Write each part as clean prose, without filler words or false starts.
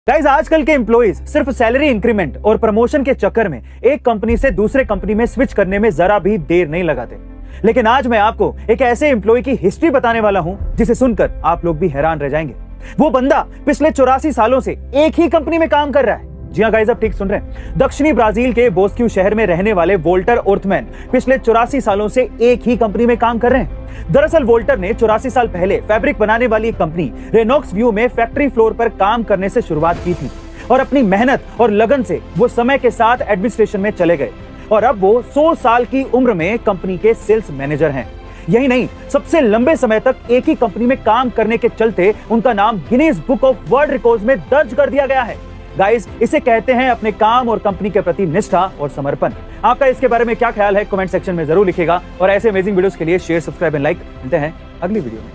Guys, आजकल के employees सिर्फ सैलरी इंक्रीमेंट और प्रमोशन के चक्कर में एक कंपनी से दूसरे कंपनी में स्विच करने में जरा भी देर नहीं लगाते। लेकिन आज मैं आपको एक ऐसे एम्प्लॉय की हिस्ट्री बताने वाला हूं जिसे सुनकर आप लोग भी हैरान रह जाएंगे। वो बंदा पिछले 84 सालों से एक ही कंपनी में काम कर रहा है। जी हाँ गाइस, आप ठीक सुन रहे हैं। दक्षिणी ब्राजील के बोस्क्यू शहर में रहने वाले वोल्टर ओर्थमैन पिछले 84 सालों से एक ही कंपनी में काम कर रहे हैं। दरअसल वोल्टर ने 84 साल पहले फैब्रिक बनाने वाली कंपनी रेनॉक्स व्यू में फैक्ट्री फ्लोर पर काम करने से शुरुआत की थी और अपनी मेहनत और लगन से वो समय के साथ एडमिनिस्ट्रेशन में चले गए और अब वो 100 साल की उम्र में कंपनी के सेल्स मैनेजर हैं। यही नहीं, सबसे लंबे समय तक एक ही कंपनी में काम करने के चलते उनका नाम Guinness book of world records में दर्ज कर दिया गया है। गाइस, इसे कहते हैं अपने काम और कंपनी के प्रति निष्ठा और समर्पण। आपका इसके बारे में क्या ख्याल है कमेंट सेक्शन में जरूर लिखिएगा और ऐसे अमेजिंग वीडियोस के लिए शेयर, सब्सक्राइब एंड लाइक। मिलते हैं अगली वीडियो में।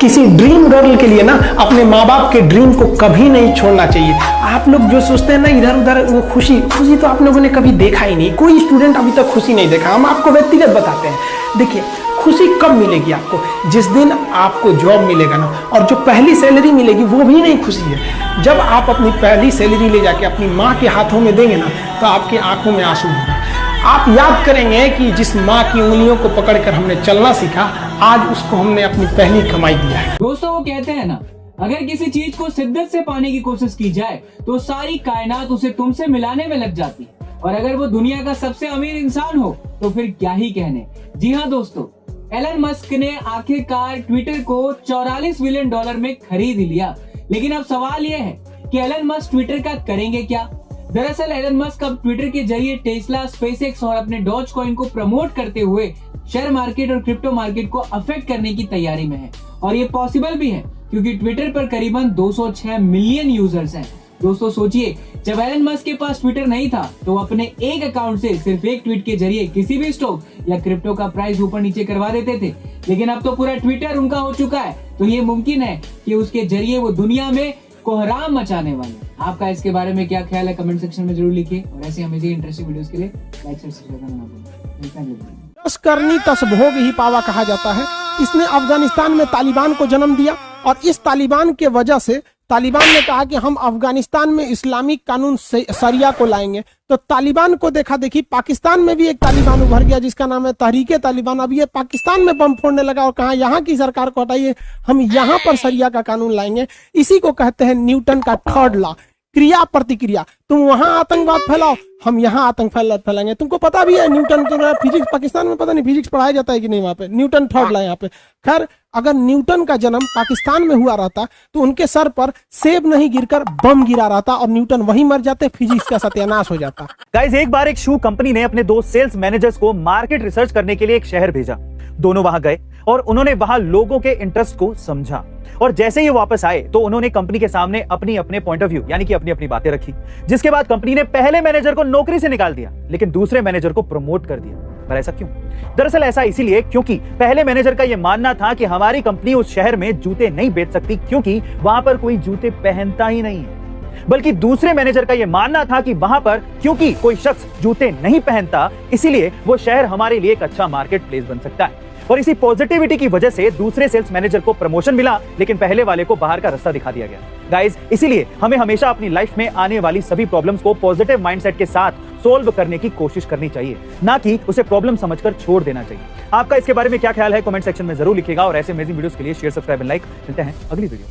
किसी ड्रीम गर्ल के लिए ना अपने माँ बाप के ड्रीम को कभी नहीं छोड़ना चाहिए। आप लोग जो सोचते हैं ना इधर उधर वो खुशी तो आप लोगों ने कभी देखा ही नहीं। कोई स्टूडेंट अभी तक खुशी नहीं देखा। हम आपको व्यक्तिगत बताते हैं। देखिए, खुशी कब मिलेगी आपको? जिस दिन आपको जॉब मिलेगा ना, और जो पहली सैलरी मिलेगी वो भी नहीं खुशी है। जब आप अपनी पहली सैलरी ले जाके अपनी माँ के हाथों में देंगे ना, तो आपकी आंखों में आंसू होगा। आप याद करेंगे कि जिस माँ की उंगलियों को पकड़कर हमने चलना सीखा, आज उसको हमने अपनी पहली कमाई दिया है। दोस्तों, वो कहते हैं ना, अगर किसी चीज को शिद्दत से पाने की कोशिश की जाए तो सारी कायनात उसे तुमसे मिलाने में लग जाती है। और अगर वो दुनिया का सबसे अमीर इंसान हो तो फिर क्या ही कहने। जी हाँ दोस्तों, एलन मस्क ने आखिरकार ट्विटर को $44 बिलियन में खरीद लिया। लेकिन अब सवाल यह है कि एलन मस्क ट्विटर का करेंगे क्या? दरअसल एलन मस्क अब ट्विटर के जरिए टेस्ला, स्पेसएक्स और अपने डॉज कॉइन को प्रमोट करते हुए शेयर मार्केट और क्रिप्टो मार्केट को अफेक्ट करने की तैयारी में है। और ये पॉसिबल भी है क्योंकि ट्विटर पर करीबन 206 मिलियन यूजर्स हैं। दोस्तों सोचिए, जब एलन मस्क के पास ट्विटर नहीं था तो वो अपने एक अकाउंट से सिर्फ एक ट्वीट के जरिए किसी भी स्टॉक या क्रिप्टो का प्राइस ऊपर नीचे करवा देते थे। लेकिन अब तो पूरा ट्विटर उनका हो चुका है, तो ये मुमकिन है कि उसके जरिए वो दुनिया में कोहराम मचाने वाले। आपका इसके बारे में क्या ख्याल है कमेंट सेक्शन में जरूर लिखिए और ऐसे अमेजिंग इंटरेस्टिंग वीडियोस के लिए लाइक शेयर सब्सक्राइब करना ना भूलें। तस करनी तस भोग ही पावा कहा जाता है। इसने अफगानिस्तान में तालिबान को जन्म दिया और इस तालिबान के वजह से तालिबान ने कहा कि हम अफगानिस्तान में इस्लामिक कानून शरिया को लाएंगे। तो तालिबान को देखा देखी पाकिस्तान में भी एक तालिबान उभर गया जिसका नाम है तहरीके तालिबान। अब ये पाकिस्तान में बम फोड़ने लगा और कहा यहाँ की सरकार को हटाइए, हम यहाँ पर शरिया का कानून लाएंगे। इसी को कहते हैं न्यूटन का थर्ड लॉ, क्रिया प्रतिक्रिया। तुम वहां आतंकवाद फैलाओ, हम यहाँ आतंक फैलाएंगे। तुमको पता भी है न्यूटन का फिजिक्स, पाकिस्तान में पता नहीं फिजिक्स पढ़ाया जाता है कि नहीं वहां पे। न्यूटन थर्ड लॉ यहाँ पे। खैर, अगर न्यूटन का जन्म पाकिस्तान में हुआ रहता तो उनके सर पर सेब नहीं गिरकर बम गिरा रहता और न्यूटन वहीं मर जाते, फिजिक्स का सत्यानाश हो जाता। गाइस, एक बार एक शू कंपनी ने अपने 2 सेल्स मैनेजर्स को मार्केट रिसर्च करने के लिए एक शहर भेजा। दोनों वहां गए और उन्होंने वहां लोगों के इंटरेस्ट को समझा और जैसे ही वापस आए तो उन्होंने कंपनी के सामने अपने पॉइंट ऑफ व्यू यानी कि अपनी बातें रखी। जिसके बाद कंपनी ने पहले मैनेजर को नौकरी से निकाल दिया लेकिन दूसरे मैनेजर को प्रमोट कर दिया। पर ऐसा क्यों? दरअसल ऐसा इसीलिए क्योंकि पहले मैनेजर का यह मानना था कि हमारी कंपनी उस शहर में जूते नहीं बेच सकती क्योंकि वहां पर कोई जूते पहनता ही नहीं है। बल्कि दूसरे मैनेजर का यह मानना था कि वहां पर क्योंकि कोई शख्स जूते नहीं पहनता, इसीलिए वो शहर हमारे लिए एक अच्छा मार्केट प्लेस बन सकता है। और इसी पॉजिटिविटी की वजह से दूसरे सेल्स मैनेजर को प्रमोशन मिला लेकिन पहले वाले को बाहर का रास्ता दिखा दिया गया। गाइस, इसीलिए हमें हमेशा अपनी लाइफ में आने वाली सभी प्रॉब्लम्स को पॉजिटिव माइंडसेट के साथ सोल्व करने की कोशिश करनी चाहिए, ना कि उसे प्रॉब्लम समझकर छोड़ देना चाहिए। आपका इसके बारे में क्या ख्याल है कमेंट सेक्शन में जरूर लिखिएगा और ऐसे अमेजिंग वीडियोस के लिए शेयर, सब्सक्राइब एंड लाइक। मिलते हैं अगली वीडियो।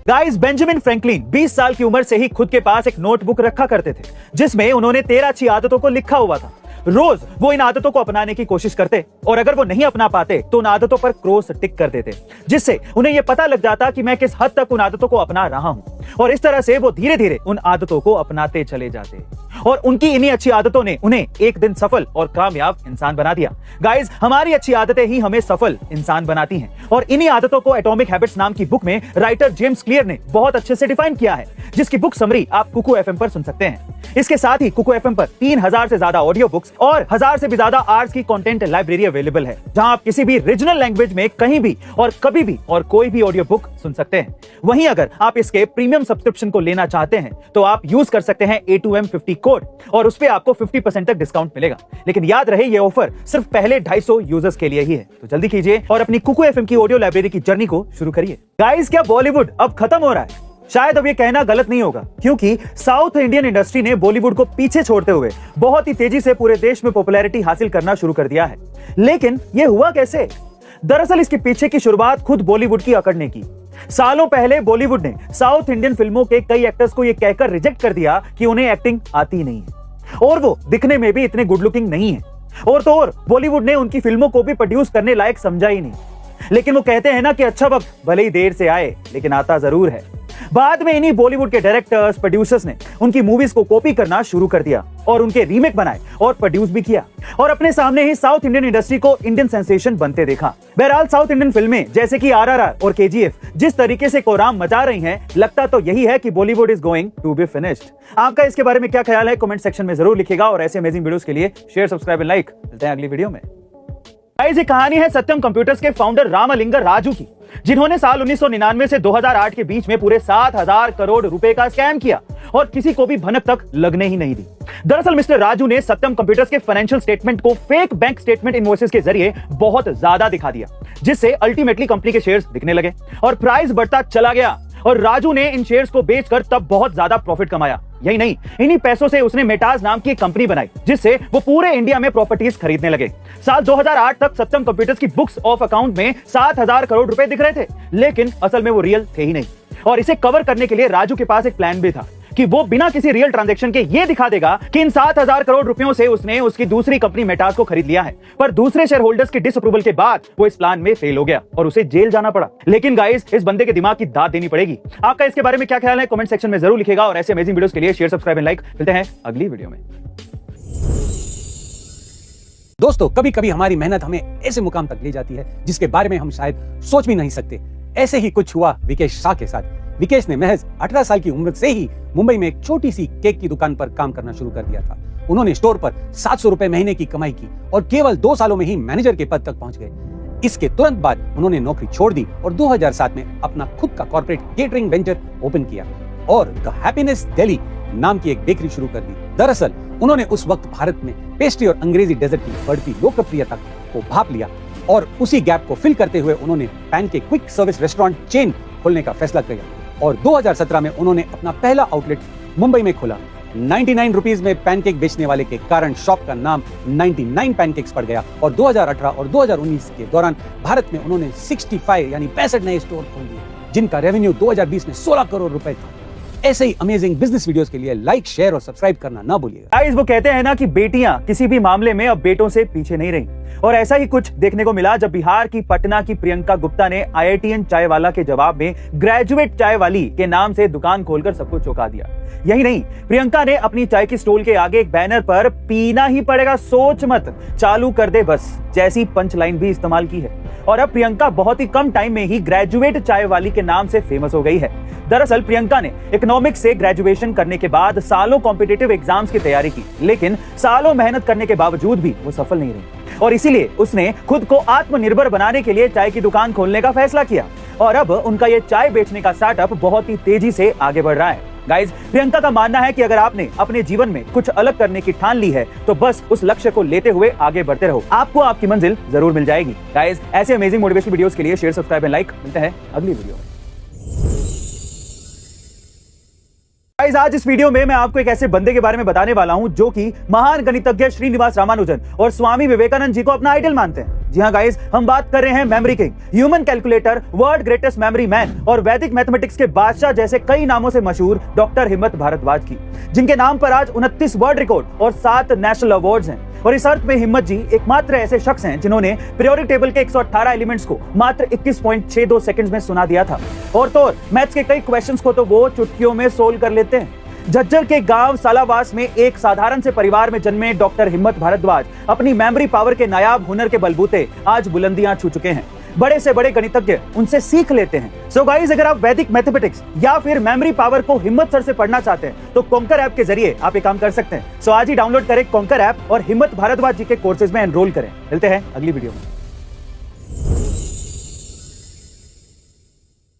गाइस, बेंजामिन फ्रैंकलिन 20 साल की उम्र से ही खुद के पास एक नोटबुक रखा करते थे जिसमें उन्होंने 13 अच्छी आदतों को लिखा हुआ था। रोज वो इन आदतों को अपनाने की कोशिश करते और अगर वो नहीं अपना पाते तो उन आदतों पर क्रॉस टिक कर देते, जिससे उन्हें यह पता लग जाता कि मैं किस हद तक उन आदतों को अपना रहा हूं। और इस तरह से वो धीरे धीरे उन आदतों को अपनाते चले जाते और उनकी इन्हीं अच्छी आदतों ने उन्हें एक दिन सफल और कामयाब इंसान बना दिया। गाइस, हमारी अच्छी आदतें ही हमें सफल इंसान बनाती हैं और इन्हीं आदतों को एटॉमिक हैबिट्स नाम की बुक में राइटर जेम्स क्लियर ने बहुत अच्छे से डिफाइन किया है, जिसकी बुक समरी आप कुकू एफएम पर सुन सकते हैं। इसके साथ ही कुकू एफएम पर 3000 से ज्यादा ऑडियो बुक्स और 1000 से भी ज्यादा आर्ट्स की कंटेंट लाइब्रेरी अवेलेबल है, जहां आप किसी भी रीजनल लैंग्वेज में कहीं भी और कभी भी और कोई भी ऑडियो बुक सुन सकते हैं। वहीं अगर आप इसके प्रीमियम सब्सक्रिप्शन को लेना चाहते हैं तो आप यूज कर सकते हैं A2M50 कोड और उस पे आपको 50% तक डिस्काउंट मिलेगा। लेकिन याद रहे, ये ऑफर सिर्फ पहले 250 यूजर्स के लिए ही है, तो जल्दी कीजिए और अपनी कुकू एफएम की ऑडियो लाइब्रेरी की जर्नी को शुरू करिए। गाइस, क्या बॉलीवुड अब खत्म हो रहा है? शायद अब ये कहना गलत नहीं होगा, क्योंकि साउथ इंडियन इंडस्ट्री ने बॉलीवुड को पीछे छोड़ते हुए बहुत ही तेजी से पूरे देश में पॉपुलैरिटी हासिल करना शुरू कर दिया है। लेकिन ये हुआ कैसे? दरअसल इसके पीछे की शुरुआत खुद बॉलीवुड की अकड़ ने की। सालों पहले बॉलीवुड ने साउथ इंडियन फिल्मों के कई एक्टर्स को यह कहकर रिजेक्ट कर दिया कि उन्हें एक्टिंग आती नहीं है और वो दिखने में भी इतने गुड लुकिंग नहीं है। और तो और बॉलीवुड ने उनकी फिल्मों को भी प्रोड्यूस करने लायक समझा ही नहीं। लेकिन वो कहते हैं ना कि अच्छा वक्त भले ही देर से आए लेकिन आता जरूर है। बाद में इन्हीं बॉलीवुड के डायरेक्टर्स, प्रोड्यूसर्स ने उनकी मूवीज को कॉपी करना शुरू कर दिया और उनके रीमेक बनाए और प्रोड्यूस भी किया और अपने सामने ही साउथ इंडियन इंडस्ट्री को इंडियन सेंसेशन बनते देखा। बहरहाल साउथ इंडियन फिल्में जैसे कि RRR और KGF जिस तरीके से कोराम मचा रही हैं, लगता तो यही है कि Bollywood is going to be finished. आपका इसके बारे में क्या ख्याल है? कमेंट सेक्शन में जरूर लिखिएगा और ऐसे अमेजिंग वीडियोस के लिए शेयर, सब्सक्राइब एंड लाइक। मिलते हैं अगली वीडियो में। ये कहानी है सत्यम कंप्यूटर्स के फाउंडर रामलिंगा राजू की, जिन्होंने साल 1999 से 2008 के बीच में पूरे 7,000 करोड़ रुपए का स्कैम किया और किसी को भी भनक तक लगने ही नहीं दी। दरअसल मिस्टर राजू ने सत्यम कंप्यूटर्स के फाइनेंशियल स्टेटमेंट को फेक बैंक स्टेटमेंट इनवॉइसेस के जरिए बहुत ज्यादा दिखा दिया, जिससे अल्टीमेटली कंपनी के शेयर्स दिखने लगे और प्राइस बढ़ता चला गया और राजू ने इन शेयर्स को बेचकर तब बहुत ज्यादा प्रॉफिट कमाया। यही नहीं, इन्हीं पैसों से उसने मेटाज नाम की एक कंपनी बनाई, जिससे वो पूरे इंडिया में प्रॉपर्टीज खरीदने लगे। साल 2008 तक सत्यम कंप्यूटर्स की बुक्स ऑफ अकाउंट में 7,000 करोड़ रुपए दिख रहे थे, लेकिन असल में वो रियल थे ही नहीं। और इसे कवर करने के लिए राजू के पास एक प्लान भी था कि वो बिना किसी रियल ट्रांजैक्शन के ये दिखा देगा कि इन 7,000 करोड़ रुपयों से उसने उसकी दूसरी कंपनी मेटाज को खरीद लिया है। पर दूसरे शेयर होल्डर्स की डिसअप्रूवल के बाद वो इस प्लान में फेल हो गया और उसे जेल जाना पड़ा। लेकिन गाइस, इस बंदे के दिमाग की दाद देनी पड़ेगी। आपका इसके बारे में क्या ख्याल है? कमेंट सेक्शन में जरूर लिखिएगा और ऐसे अमेजिंग वीडियोस के लिए शेयर, सब्सक्राइब एंड लाइक। मिलते हैं अगली वीडियो में। दोस्तों, कभी कभी हमारी मेहनत हमें ऐसे मुकाम तक ले जाती है जिसके बारे में हम शायद सोच भी नहीं सकते। ऐसे ही कुछ हुआ विकेश शाह के साथ। विकेश ने महज 18 साल की उम्र से ही मुंबई में एक छोटी सी केक की दुकान पर काम करना शुरू कर दिया था। उन्होंने स्टोर पर 700 रुपए महीने की कमाई की और केवल 2 सालों में ही मैनेजर के पद तक पहुंच गए। इसके तुरंत बाद उन्होंने नौकरी छोड़ दी और 2007 में अपना खुद का कॉर्पोरेट केटरिंग वेंचर ओपन किया और द हैप्पीनेस दिल्ली नाम की एक बेकरी शुरू कर दी। दरअसल उन्होंने उस वक्त भारत में पेस्ट्री और अंग्रेजी डेजर्ट की बढ़ती लोकप्रियता को भाप लिया और उसी गैप को फिल करते हुए उन्होंने pancake quick service restaurant chain खोलने का फैसला किया और 2017 में उन्होंने अपना पहला आउटलेट मुंबई में खोला। 99 रुपीस में पैनकेक बेचने वाले के कारण शॉप का नाम 99 पैनकेक्स पड़ गया और 2018 और 2019 के दौरान भारत में उन्होंने 65 यानी 65 नए स्टोर खोल दिए, जिनका रेवेन्यू 2020 में 16 करोड़ रुपए था। ऐसे ही अमेजिंग बिजनेस वीडियोस के लिए लाइक, शेयर और सब्सक्राइब करना ना भूलिएगा। गाइस, वो कहते हैं ना कि बेटियां किसी भी मामले में अब बेटों से पीछे नहीं रही और ऐसा ही कुछ देखने को मिला जब बिहार की पटना की प्रियंका गुप्ता ने IITian चाय वाला के जवाब में ग्रेजुएट चाय वाली के नाम से दुकान खोलकर सबको चौंका दिया। यही नहीं, प्रियंका ने अपनी चाय की स्टॉल के आगे एक बैनर पर पीना ही पड़ेगा, सोच मत, चालू कर दे बस जैसी पंच लाइन भी इस्तेमाल की है और अब प्रियंका बहुत ही कम टाइम में ही ग्रेजुएट चाय वाली के नाम से फेमस हो गई है। दरअसल प्रियंका ने इकोनॉमिक्स से ग्रेजुएशन करने के बाद सालों कॉम्पिटिटिव एग्जाम्स की तैयारी की, लेकिन सालों मेहनत करने के बावजूद भी वो सफल नहीं रही और इसीलिए उसने खुद को आत्मनिर्भर बनाने के लिए चाय की दुकान खोलने का फैसला किया और अब उनका ये चाय बेचने का स्टार्टअप बहुत ही तेजी से आगे बढ़ रहा है। गाइस, प्रियंका का मानना है कि अगर आपने अपने जीवन में कुछ अलग करने की ठान ली है तो बस उस लक्ष्य को लेते हुए आगे बढ़ते रहो, आपको आपकी मंजिल जरूर मिल जाएगी। गाइस, ऐसे अमेजिंग मोटिवेशनल वीडियोस के लिए शेयर, सब्सक्राइब एंड लाइक। मिलते हैं अगली वीडियो में। गाइस, आज इस वीडियो में मैं आपको एक ऐसे बंदे के बारे में बताने वाला हूं जो कि महान गणितज्ञ श्रीनिवास रामानुजन और स्वामी विवेकानंद जी को अपना आइडल मानते हैं। जी हाँ गाइस, हम बात कर रहे हैं memory king, human calculator, world greatest memory man और वैदिक मैथमेटिक्स के बादशाह जैसे कई नामों से मशहूर डॉक्टर हिम्मत भारद्वाज की, जिनके नाम पर आज 29 वर्ल्ड रिकॉर्ड और 7 नेशनल अवार्ड्स हैं। और इस अर्थ में हिम्मत जी एकमात्र ऐसे शख्स हैं जिन्होंने पीरियोडिक टेबल के 118 एलिमेंट्स को मात्र 21.62 सेकंड्स में सुना दिया था और तो मैथ्स के कई क्वेश्चंस को तो वो चुटकियों में सोल्व कर लेते हैं। झज्जर के गांव सालावास में एक साधारण से परिवार में जन्मे डॉक्टर हिम्मत भारद्वाज अपनी मेमोरी पावर के नायाब हुनर के बलबूते आज बुलंदियां छू चुके हैं। बड़े से बड़े गणितज्ञ उनसे सीख लेते हैं। सो गाइस, अगर आप वैदिक मैथमेटिक्स या फिर मेमोरी पावर को हिम्मत सर से पढ़ना चाहते हैं तो कॉन्कर ऐप के जरिए आप एक काम कर सकते हैं। सो आज ही डाउनलोड करें कॉन्कर ऐप और हिम्मत भारद्वाज जी के कोर्सेज में एनरोल करें। मिलते हैं अगली वीडियो में।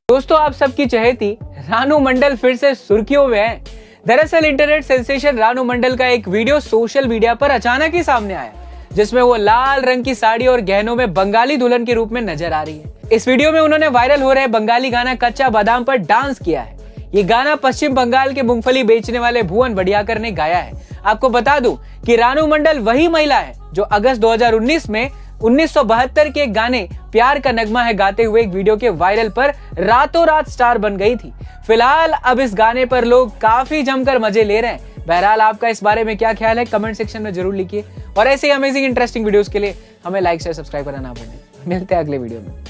दोस्तों, आप सबकी चहेती रानू मंडल फिर से सुर्खियों में है। दरअसल इंटरनेट सेंसेशन रानू मंडल का एक वीडियो सोशल मीडिया पर अचानक ही सामने आया, जिसमें वो लाल रंग की साड़ी और गहनों में बंगाली दुल्हन के रूप में नजर आ रही है। इस वीडियो में उन्होंने वायरल हो रहे बंगाली गाना कच्चा बादाम पर डांस किया है। ये गाना पश्चिम बंगाल के मूंगफली बेचने वाले भुवन वडियाकर ने गाया है। आपको बता दूं कि रानू मंडल वही महिला है जो अगस्त 2019 में 1972 के गाने प्यार का नगमा है गाते हुए एक वीडियो के वायरल पर रातों रात स्टार बन गई थी। फिलहाल अब इस गाने पर लोग काफी जमकर मजे ले रहे हैं। बहरहाल आपका इस बारे में क्या ख्याल है कमेंट सेक्शन में जरूर लिखिए और ऐसे ही अमेजिंग इंटरेस्टिंग वीडियोस के लिए हमें लाइक शेयर सब्सक्राइब करना ना भूलें। मिलते हैं अगले वीडियो में।